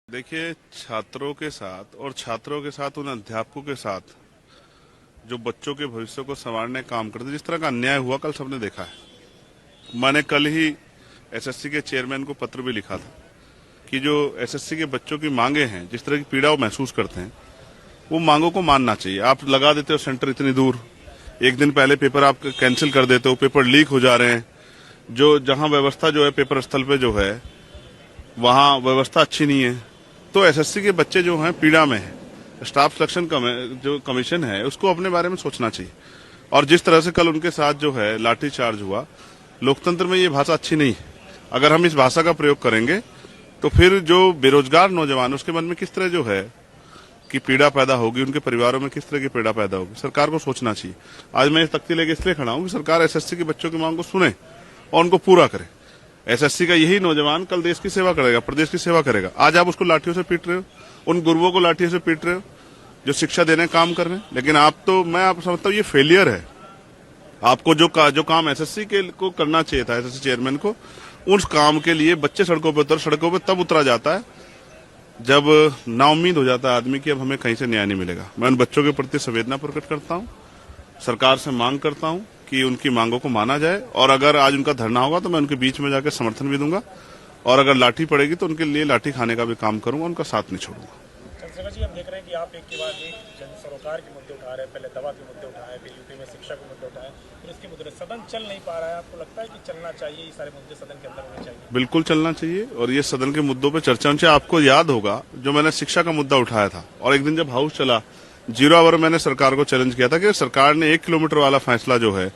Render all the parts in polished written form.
देखिए, छात्रों के साथ और छात्रों के साथ उन अध्यापकों के साथ जो बच्चों के भविष्य को संवारने का काम करते, जिस तरह का अन्याय हुआ कल सबने देखा है। मैंने कल ही एसएससी के चेयरमैन को पत्र भी लिखा था कि जो एसएससी के बच्चों की मांगे हैं, जिस तरह की पीड़ा वो महसूस करते हैं, वो मांगों को मानना चाहिए। आप लगा देते हो सेंटर इतनी दूर, एक दिन पहले पेपर आप कैंसिल कर देते हो, पेपर लीक हो जा रहे हैं। जो जहां व्यवस्था जो है पेपर स्थल पे जो है वहां व्यवस्था अच्छी नहीं है। तो एसएससी के बच्चे जो हैं पीड़ा में है। स्टाफ सिलेक्शन जो कमीशन है उसको अपने बारे में सोचना चाहिए। और जिस तरह से कल उनके साथ जो है लाठीचार्ज हुआ, लोकतंत्र में ये भाषा अच्छी नहीं है। अगर हम इस भाषा का प्रयोग करेंगे तो फिर जो बेरोजगार नौजवान उसके मन में किस तरह जो है कि पीड़ा पैदा होगी, उनके परिवारों में किस तरह की पीड़ा पैदा होगी, सरकार को सोचना चाहिए। आज मैं इस तख्ती लेके इसलिए खड़ा हूं कि सरकार एसएससी के बच्चों की मांग को सुने और उनको पूरा करे। एसएससी का यही नौजवान कल देश की सेवा करेगा, प्रदेश की सेवा करेगा। आज आप उसको लाठियों से पीट रहे हो, उन गुरुओं को लाठियों से पीट रहे हो जो शिक्षा देने का काम कर रहे हैं। लेकिन मैं आप समझता हूँ ये फेलियर है। आपको जो काम एसएससी के को करना चाहिए था, एसएससी चेयरमैन को, उस काम के लिए बच्चे सड़कों पर तब उतरा जाता है जब नाउम्मीद हो जाता है आदमी कि अब हमें कहीं से न्याय नहीं मिलेगा। मैं उन बच्चों के प्रति संवेदना प्रकट करता हूँ, सरकार से मांग करता हूँ कि उनकी मांगों को माना जाए। और अगर आज उनका धरना होगा तो मैं उनके बीच में जाकर समर्थन भी दूंगा, और अगर लाठी पड़ेगी तो उनके लिए लाठी खाने का भी काम करूंगा, उनका साथ नहीं छोड़ूंगा। चंद्रशेखर जी, हम देख रहे हैं कि आप एक के बाद एक जन सरोकार के मुद्दे उठा रहे हैं। पहले दवा के मुद्दे उठाए, फिर यूपी में शिक्षा के मुद्दे उठाए, फिर इसके मुद्दे। सदन चल नहीं पा रहा है, आपको लगता है कि चलना चाहिए, ये सारे मुद्दे सदन के अंदर होने चाहिए? बिल्कुल चलना चाहिए, और ये सदन के मुद्दों पर चर्चा होनी चाहिए। आपको याद होगा जो मैंने शिक्षा का मुद्दा उठाया था, और एक दिन जब हाउस चला 0 आवर मैंने सरकार को चैलेंज किया था कि सरकार ने 1 किलोमीटर वाला फैसला जो है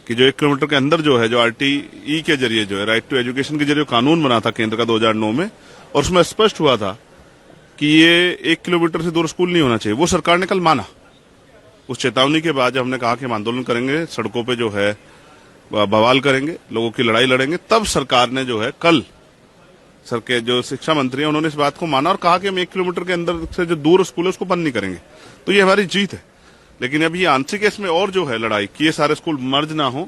कि जो 1 किलोमीटर के अंदर जो है, जो आरटीई के जरिए जो है, राइट टू एजुकेशन के जरिए कानून बना था केंद्र का 2009 में, और उसमें स्पष्ट हुआ था कि ये 1 किलोमीटर से दूर स्कूल नहीं होना चाहिए, वो सरकार ने कल माना। उस चेतावनी के बाद जब हमने कहा कि हम आंदोलन करेंगे, सड़कों पे जो है बवाल करेंगे, लोगों की लड़ाई लड़ेंगे, तब सरकार ने जो है कल सर के जो शिक्षा मंत्री हैं उन्होंने इस बात को माना और कहा कि हम 1 किलोमीटर के अंदर से जो दूर स्कूल है उसको बंद नहीं करेंगे। तो ये हमारी जीत है। लेकिन अभी आंशिक इसमें और जो है लड़ाई कि ये सारे स्कूल मर्ज ना हो,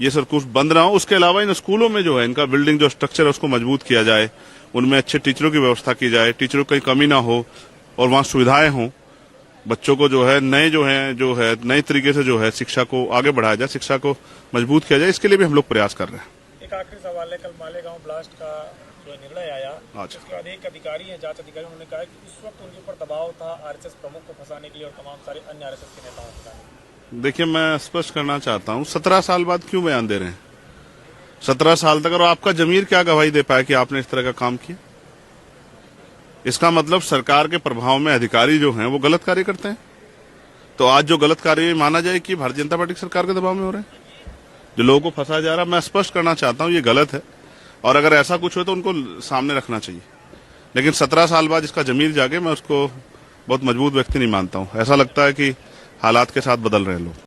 ये सर कुछ बंद ना हो। उसके अलावा इन स्कूलों में जो है इनका बिल्डिंग जो स्ट्रक्चर है उसको मजबूत किया जाए, उनमें अच्छे टीचरों की व्यवस्था की जाए, टीचरों की कमी ना हो और वहां सुविधाएं हों। बच्चों को जो है नए तरीके से जो है शिक्षा को आगे बढ़ाया जाए, शिक्षा को मजबूत किया जाए। इसके लिए भी हम लोग प्रयास कर रहे हैं। एक आखिरी सवाल है, कल मालेगांव ब्लास्ट का जो निर्णय आया, उसके बाद एक अधिकारी है, जांच अधिकारी, उन्होंने कहा कि उस वक्त उनके ऊपर दबाव था आरएसएस प्रमुख को फंसाने के लिए और तमाम सारे अन्य आरएसएस के नेताओं को फंसाने के लिए। देखिए, मैं स्पष्ट करना चाहता हूँ, 17 साल बाद क्यों बयान दे रहे हैं? 17 साल तक, और आपका जमीर क्या गवाही दे पाया कि आपने इस तरह का काम किया? इसका मतलब सरकार के प्रभाव में अधिकारी जो हैं वो गलत कार्य करते हैं। तो आज जो गलत कार्य माना जाए कि भारतीय जनता पार्टी सरकार के दबाव में हो रहे हैं, जो लोगों को फंसाया जा रहा है, मैं स्पष्ट करना चाहता हूं ये गलत है। और अगर ऐसा कुछ हो तो उनको सामने रखना चाहिए। लेकिन 17 साल बाद इसका जमीर जागे, मैं उसको बहुत मजबूत व्यक्ति नहीं मानता हूं। ऐसा लगता है कि हालात के साथ बदल रहे हैं लोग।